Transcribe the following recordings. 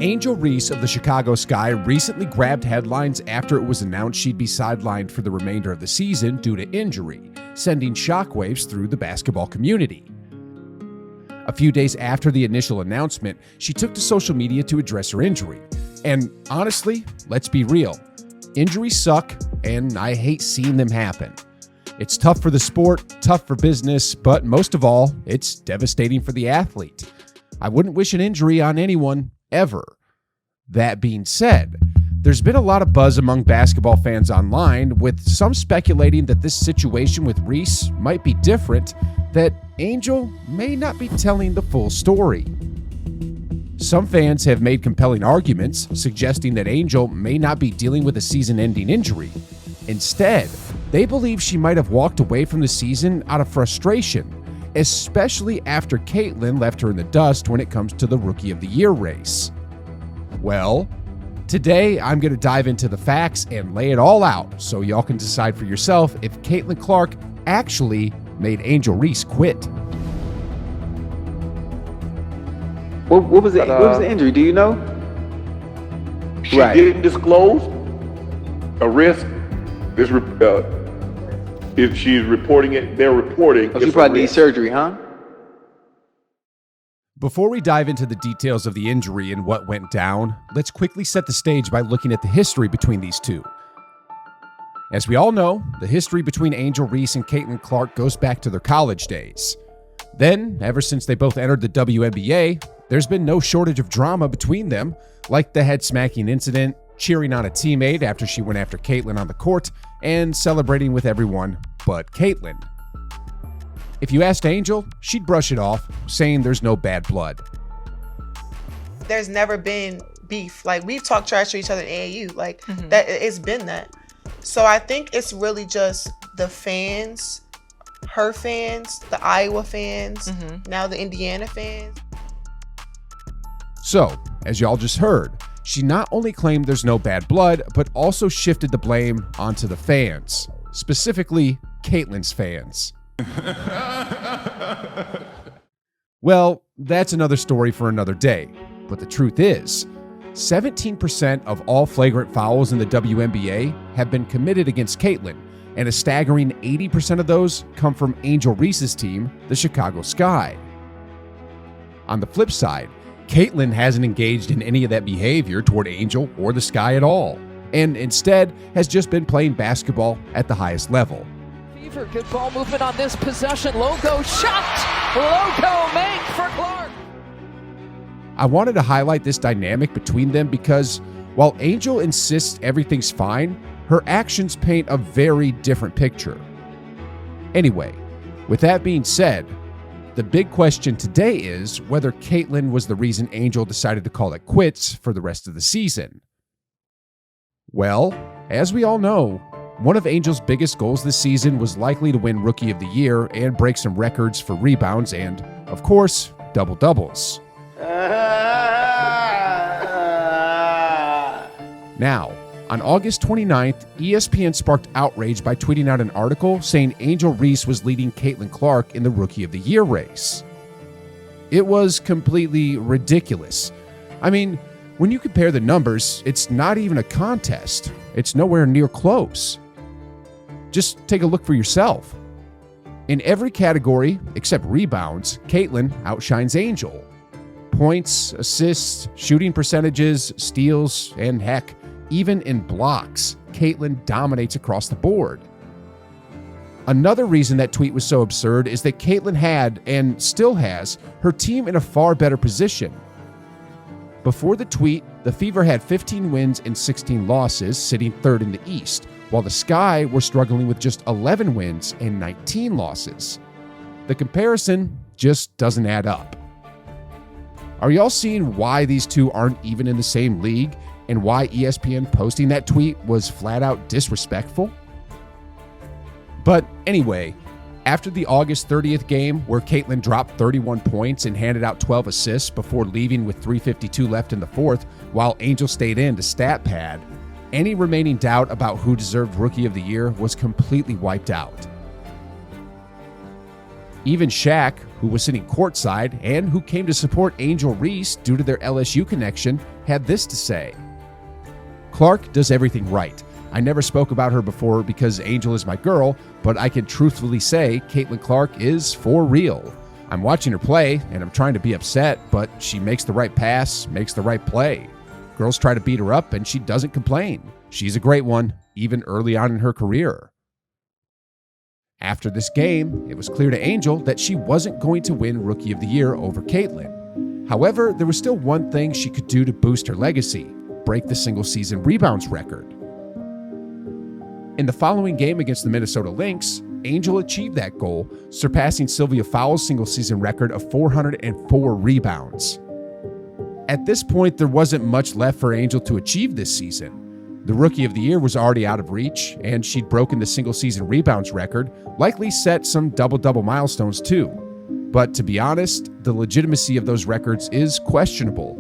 Angel Reese of the Chicago Sky recently grabbed headlines after it was announced she'd be sidelined for the remainder of the season due to injury, sending shockwaves through the basketball community. A few days after the initial announcement, she took to social media to address her injury. And honestly, let's be real, injuries suck, and I hate seeing them happen. It's tough for the sport, tough for business, but most of all, it's devastating for the athlete. I wouldn't wish an injury on anyone, ever. That being said, there's been a lot of buzz among basketball fans online, with some speculating that this situation with Reese might be different, that Angel may not be telling the full story. Some fans have made compelling arguments, suggesting that Angel may not be dealing with a season-ending injury. Instead, they believe she might have walked away from the season out of frustration, especially after Caitlin left her in the dust when it comes to the Rookie of the Year race. Well, today I'm going to dive into the facts and lay it all out so y'all can decide for yourself if Caitlin Clark actually made Angel Reese quit. What was the injury? Do you know? She didn't disclose a risk. If she's reporting it, they're reporting. She probably needs surgery, huh? Before we dive into the details of the injury and what went down, let's quickly set the stage by looking at the history between these two. As we all know, the history between Angel Reese and Caitlin Clark goes back to their college days. Then, ever since they both entered the WNBA, there's been no shortage of drama between them, like the head-smacking incident, cheering on a teammate after she went after Caitlin on the court, and celebrating with everyone but Caitlin. If you asked Angel, she'd brush it off, saying there's no bad blood. There's never been beef. Like, we've talked trash to each other in AAU. Like, that it's been that. So I think it's really just the fans, her fans, the Iowa fans, now the Indiana fans. So, as y'all just heard, she not only claimed there's no bad blood, but also shifted the blame onto the fans, specifically Caitlin's fans. Well, that's another story for another day, but the truth is, 17% of all flagrant fouls in the WNBA have been committed against Caitlin, and a staggering 80% of those come from Angel Reese's team, the Chicago Sky. On the flip side, Caitlin hasn't engaged in any of that behavior toward Angel or the Sky at all, and instead has just been playing basketball at the highest level. Good ball movement on this possession. Logo shot. Logo make for Clark. I wanted to highlight this dynamic between them because while Angel insists everything's fine, her actions paint a very different picture. Anyway, with that being said, the big question today is whether Caitlin was the reason Angel decided to call it quits for the rest of the season. Well, as we all know, one of Angel's biggest goals this season was likely to win Rookie of the Year and break some records for rebounds and, of course, double-doubles. Now, on August 29th, ESPN sparked outrage by tweeting out an article saying Angel Reese was leading Caitlin Clark in the Rookie of the Year race. It was completely ridiculous. I mean, when you compare the numbers, it's not even a contest. It's nowhere near close. Just take a look for yourself. In every category, except rebounds, Caitlin outshines Angel. Points, assists, shooting percentages, steals, and heck, even in blocks, Caitlin dominates across the board. Another reason that tweet was so absurd is that Caitlin had, and still has, her team in a far better position. Before the tweet, the Fever had 15 wins and 16 losses, sitting third in the East, while the Sky were struggling with just 11 wins and 19 losses. The comparison just doesn't add up. Are y'all seeing why these two aren't even in the same league and why ESPN posting that tweet was flat out disrespectful? But anyway, after the August 30th game where Caitlin dropped 31 points and handed out 12 assists before leaving with 3:52 left in the fourth while Angel stayed in to stat pad, any remaining doubt about who deserved Rookie of the Year was completely wiped out. Even Shaq, who was sitting courtside and who came to support Angel Reese due to their LSU connection, had this to say. Clark does everything right. I never spoke about her before because Angel is my girl, but I can truthfully say Caitlin Clark is for real. I'm watching her play, and I'm trying to be upset, but she makes the right pass, makes the right play. Girls try to beat her up, and she doesn't complain. She's a great one, even early on in her career. After this game, it was clear to Angel that she wasn't going to win Rookie of the Year over Caitlin. However, there was still one thing she could do to boost her legacy: break the single-season rebounds record. In the following game against the Minnesota Lynx, Angel achieved that goal, surpassing Sylvia Fowles' single-season record of 404 rebounds. At this point, there wasn't much left for Angel to achieve this season. The Rookie of the Year was already out of reach, and she'd broken the single-season rebounds record, likely set some double-double milestones too. But to be honest, the legitimacy of those records is questionable.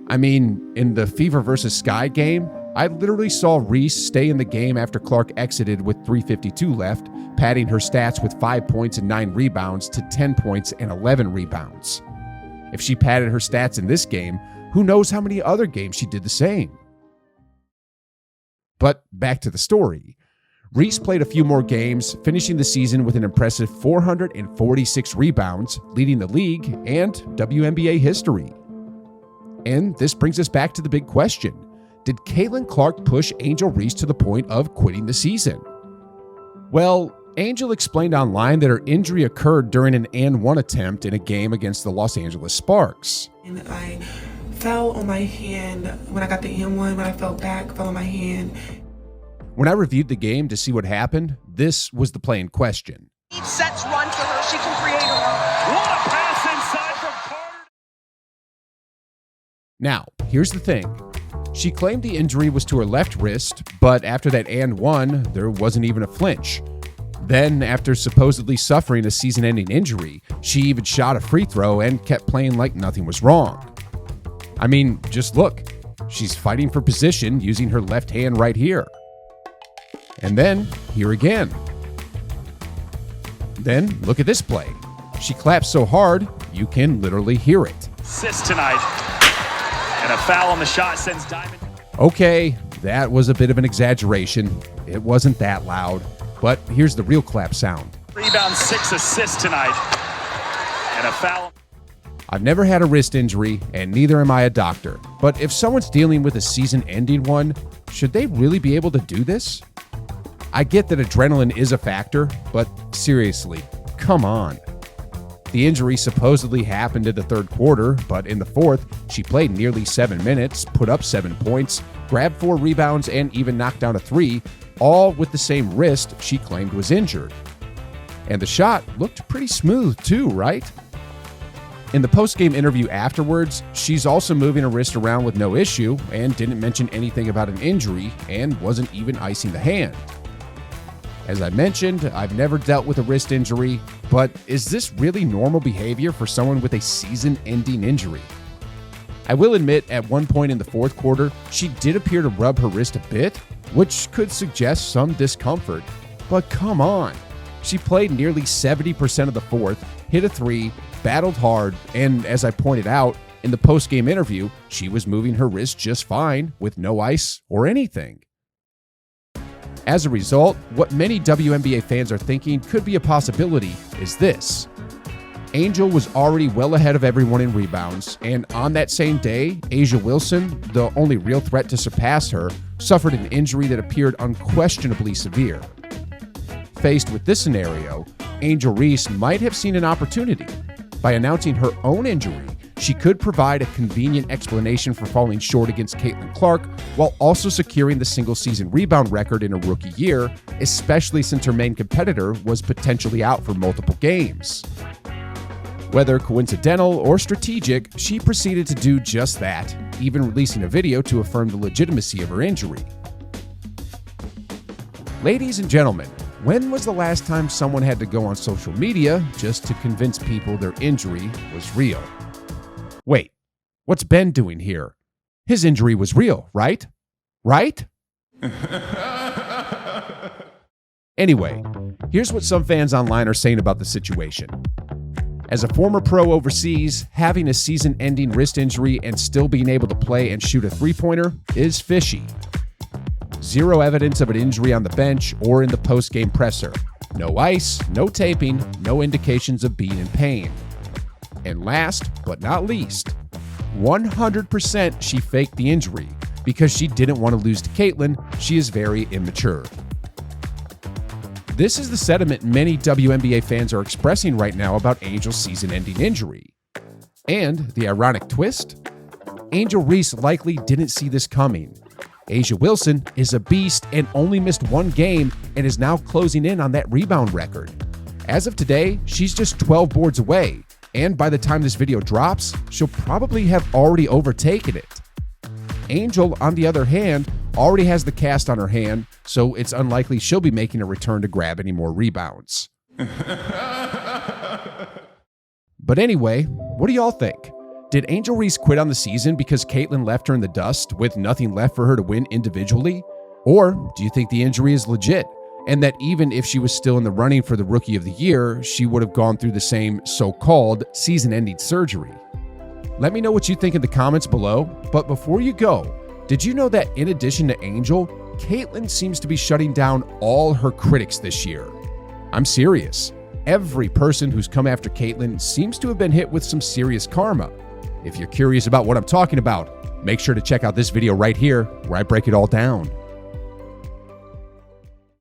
I mean, in the Fever vs. Sky game, I literally saw Reese stay in the game after Clark exited with 3:52 left, padding her stats with 5 points and 9 rebounds to 10 points and 11 rebounds. If she padded her stats in this game, who knows how many other games she did the same. But back to the story. Reese played a few more games, finishing the season with an impressive 446 rebounds, leading the league and WNBA history. And this brings us back to the big question. Did Caitlin Clark push Angel Reese to the point of quitting the season? Well, Angel explained online that her injury occurred during an and-one attempt in a game against the Los Angeles Sparks. And I fell on my hand when I got the and-one. When I fell back, fell on my hand. When I reviewed the game to see what happened, this was the play in question. Each set's run for her. She can create her own. What a pass inside from Carter. Now, here's the thing. She claimed the injury was to her left wrist, but after that and-one, there wasn't even a flinch. Then, after supposedly suffering a season-ending injury, she even shot a free throw and kept playing like nothing was wrong. I mean, just look. She's fighting for position using her left hand right here. And then, here again. Then, look at this play. She claps so hard, you can literally hear it. Assist tonight. And a foul on the shot sends Diamond. Okay, that was a bit of an exaggeration. It wasn't that loud. But here's the real clap sound. Rebound, 6 assists tonight. And a foul. I've never had a wrist injury, and neither am I a doctor. But if someone's dealing with a season-ending one, should they really be able to do this? I get that adrenaline is a factor, but seriously, come on. The injury supposedly happened in the third quarter, but in the fourth, she played nearly 7 minutes, put up 7 points, grabbed 4 rebounds, and even knocked down a 3, all with the same wrist she claimed was injured. And the shot looked pretty smooth too, right? In the post-game interview afterwards, she's also moving her wrist around with no issue and didn't mention anything about an injury and wasn't even icing the hand. As I mentioned, I've never dealt with a wrist injury, but is this really normal behavior for someone with a season-ending injury? I will admit, at one point in the fourth quarter, she did appear to rub her wrist a bit, which could suggest some discomfort. But come on. She played nearly 70% of the fourth, hit a 3, battled hard, and as I pointed out, in the post-game interview, she was moving her wrist just fine with no ice or anything. As a result, what many WNBA fans are thinking could be a possibility is this. Angel was already well ahead of everyone in rebounds, and on that same day, A'ja Wilson, the only real threat to surpass her, suffered an injury that appeared unquestionably severe. Faced with this scenario, Angel Reese might have seen an opportunity. By announcing her own injury, she could provide a convenient explanation for falling short against Caitlin Clark while also securing the single-season rebound record in a rookie year, especially since her main competitor was potentially out for multiple games. Whether coincidental or strategic, she proceeded to do just that, even releasing a video to affirm the legitimacy of her injury. Ladies and gentlemen, when was the last time someone had to go on social media just to convince people their injury was real? Wait, what's Ben doing here? His injury was real, right? Right? Anyway, here's what some fans online are saying about the situation. As a former pro overseas, having a season-ending wrist injury and still being able to play and shoot a three-pointer is fishy. Zero evidence of an injury on the bench or in the post-game presser. No ice, no taping, no indications of being in pain. And last but not least, 100% she faked the injury because she didn't want to lose to Caitlin. She is very immature. This is the sentiment many WNBA fans are expressing right now about Angel's season-ending injury. And the ironic twist? Angel Reese likely didn't see this coming. A'ja Wilson is a beast and only missed one game and is now closing in on that rebound record. As of today, she's just 12 boards away, and by the time this video drops, she'll probably have already overtaken it. Angel, on the other hand, already has the cast on her hand, so it's unlikely she'll be making a return to grab any more rebounds. But anyway, what do y'all think? Did Angel Reese quit on the season because Caitlin left her in the dust with nothing left for her to win individually? Or do you think the injury is legit, and that even if she was still in the running for the Rookie of the Year, she would have gone through the same so-called season-ending surgery? Let me know what you think in the comments below, but before you go, did you know that in addition to Angel, Caitlin seems to be shutting down all her critics this year? I'm serious. Every person who's come after Caitlin seems to have been hit with some serious karma. If you're curious about what I'm talking about, make sure to check out this video right here where I break it all down.